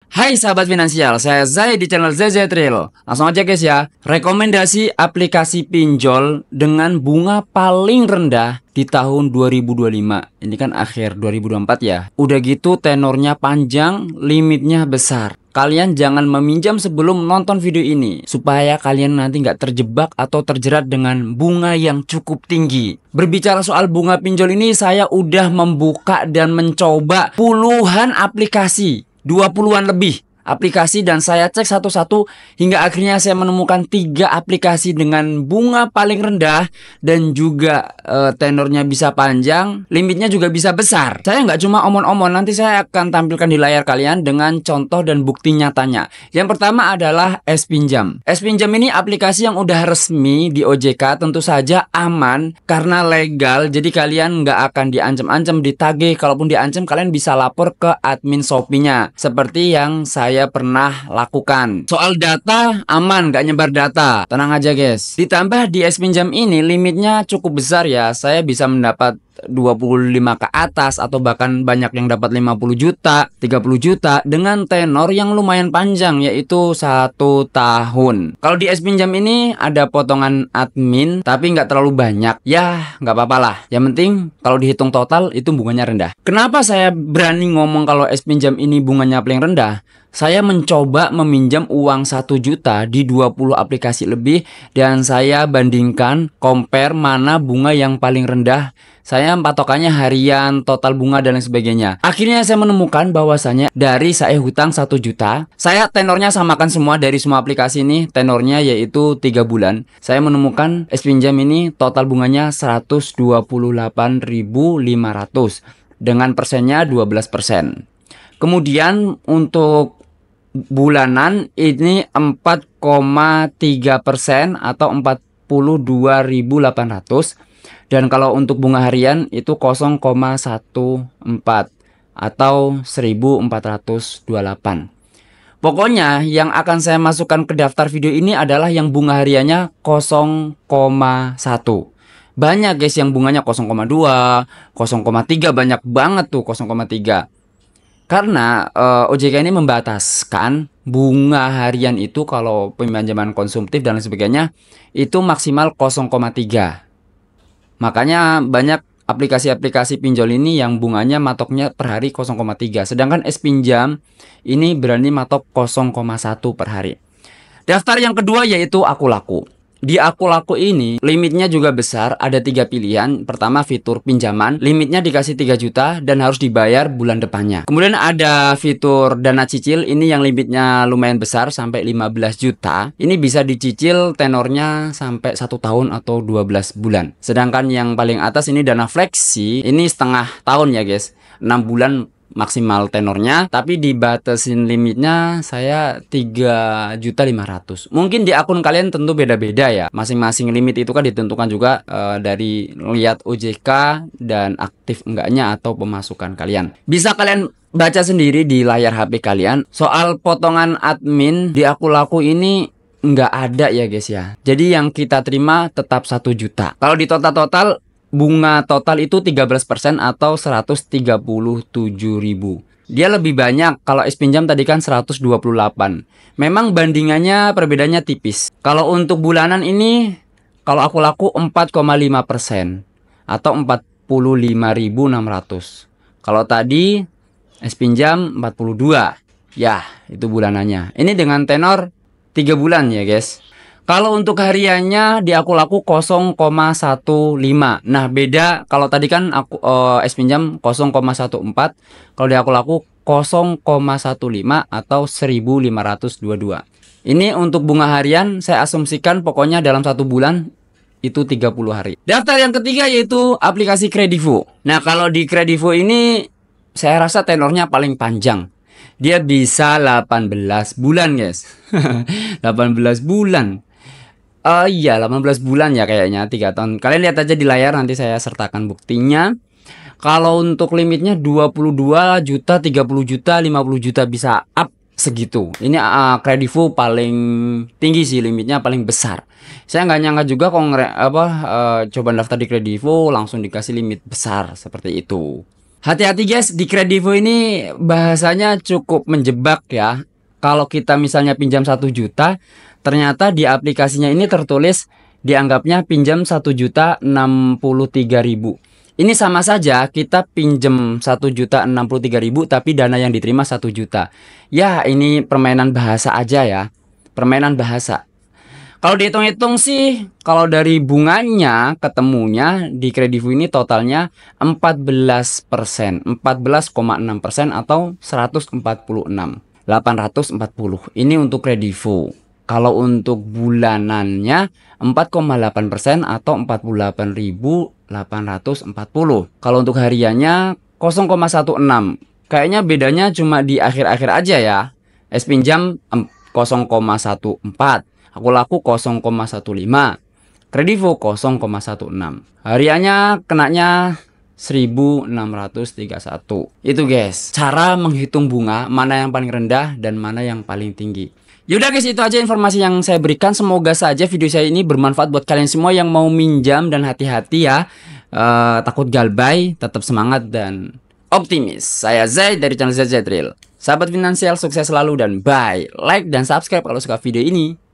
Hai sahabat finansial, saya Zai di channel ZZ Real. Langsung aja guys ya. Rekomendasi aplikasi pinjol dengan bunga paling rendah di tahun 2025. Ini kan akhir 2024 ya. Udah gitu tenornya panjang, limitnya besar. Kalian jangan meminjam sebelum nonton video ini, supaya kalian nanti nggak terjebak atau terjerat dengan bunga yang cukup tinggi. Berbicara soal bunga pinjol ini, saya udah membuka dan mencoba puluhan aplikasi, 20-an lebih aplikasi, dan saya cek satu-satu hingga akhirnya saya menemukan 3 aplikasi dengan bunga paling rendah dan juga tenornya bisa panjang, limitnya juga bisa besar. Saya nggak cuma omong-omong, nanti saya akan tampilkan di layar kalian dengan contoh dan bukti nyatanya. Yang pertama adalah S-Pinjam. S-Pinjam ini aplikasi yang udah resmi di OJK, tentu saja aman karena legal, jadi kalian nggak akan diancam-ancam, ditagih. Kalaupun diancam, kalian bisa lapor ke admin Shopee-nya, seperti yang saya pernah lakukan. Soal data, aman, gak nyebar data, tenang aja guys. Ditambah di S-Pinjam ini limitnya cukup besar ya. Saya bisa mendapat 25 ke atas, atau bahkan banyak yang dapat 50 juta, 30 juta dengan tenor yang lumayan panjang, yaitu 1 tahun. Kalau di S-Pinjam ini ada potongan admin, tapi nggak terlalu banyak. Ya, nggak apa-apa lah. Yang penting kalau dihitung total itu bunganya rendah. Kenapa saya berani ngomong kalau S-Pinjam ini bunganya paling rendah? Saya mencoba meminjam uang 1 juta di 20 aplikasi lebih, dan saya bandingkan, compare mana bunga yang paling rendah. Saya patokannya harian, total bunga, dan lain sebagainya. Akhirnya saya menemukan bahwasanya dari saya hutang 1 juta, saya tenornya samakan semua dari semua aplikasi ini, tenornya yaitu 3 bulan. Saya menemukan S-Pinjam ini total bunganya 128.500 dengan persennya 12%. Kemudian untuk bulanan ini 4,3% atau 42.800, dan kalau untuk bunga harian itu 0,14 atau 1.428. Pokoknya yang akan saya masukkan ke daftar video ini adalah yang bunga hariannya 0,1. Banyak guys yang bunganya 0,2, 0,3, banyak banget tuh 0,3. Karena OJK ini membataskan bunga harian itu kalau peminjaman konsumtif dan lain sebagainya itu maksimal 0,3. Makanya banyak aplikasi-aplikasi pinjol ini yang bunganya matoknya per hari 0,3. Sedangkan S-Pinjam ini berani matok 0,1 per hari. Daftar yang kedua yaitu Akulaku. Di Akulaku ini limitnya juga besar, ada 3 pilihan. Pertama, fitur pinjaman, limitnya dikasih 3 juta dan harus dibayar bulan depannya. Kemudian ada fitur dana cicil, ini yang limitnya lumayan besar sampai 15 juta. Ini bisa dicicil tenornya sampai 1 tahun atau 12 bulan. Sedangkan yang paling atas ini dana fleksi, ini setengah tahun ya guys, 6 bulan maksimal tenornya, tapi dibatasin limitnya saya 3.500.000. Mungkin di akun kalian tentu beda-beda ya. Masing-masing limit itu kan ditentukan juga dari lihat OJK dan aktif enggaknya atau pemasukan kalian. Bisa kalian baca sendiri di layar HP kalian. Soal potongan admin di Akulaku ini nggak ada ya guys ya. Jadi yang kita terima tetap 1 juta. Kalau di total bunga total itu 13% atau 137.000. Dia lebih banyak. Kalau S-Pinjam tadi kan 128. Memang bandingannya perbedaannya tipis. Kalau untuk bulanan ini, kalau Akulaku 4,5% atau 45.600. Kalau tadi S-Pinjam 42. Ya, itu bulanannya. Ini dengan tenor 3 bulan ya guys. Kalau untuk hariannya di Akulaku 0,15. Nah beda, kalau tadi kan aku S-Pinjam 0,14. Kalau di Akulaku 0,15 atau 1.522. Ini untuk bunga harian saya asumsikan pokoknya dalam 1 bulan itu 30 hari. Daftar yang ketiga yaitu aplikasi Kredivo. Nah kalau di Kredivo ini saya rasa tenornya paling panjang. Dia bisa 18 bulan guys. 18 bulan. Iya 18 bulan ya kayaknya, 3 tahun. Kalian lihat aja di layar, nanti saya sertakan buktinya. Kalau untuk limitnya 22 juta, 30 juta, 50 juta bisa up segitu. Ini Kredivo paling tinggi sih, limitnya paling besar. Saya nggak nyangka juga kok coba daftar di Kredivo langsung dikasih limit besar seperti itu. Hati-hati guys, di Kredivo ini bahasanya cukup menjebak ya. Kalau kita misalnya pinjam 1 juta, ternyata di aplikasinya ini tertulis dianggapnya pinjam 1.063.000. Ini sama saja kita pinjam 1.063.000 tapi dana yang diterima 1 juta. Ya, ini permainan bahasa aja ya. Permainan bahasa. Kalau dihitung-hitung sih, kalau dari bunganya ketemunya di Kredivo ini totalnya 14%, 14,6% atau 146.840. Ini untuk Kredivo. Kalau untuk bulanannya 4,8% atau 48.840. Kalau untuk hariannya 0,16. Kayaknya bedanya cuma di akhir-akhir aja ya. Es pinjam 0,14. Aku laku 0,15. Kredivo 0,16. Hariannya kenanya 1.631. Itu guys, cara menghitung bunga mana yang paling rendah dan mana yang paling tinggi. Yaudah guys, itu aja informasi yang saya berikan. Semoga saja video saya ini bermanfaat buat kalian semua yang mau minjam, dan hati-hati ya. Takut galbay, tetap semangat dan optimis. Saya Zai dari channel ZZ Real. Sahabat finansial, sukses selalu dan bye. Like dan subscribe kalau suka video ini.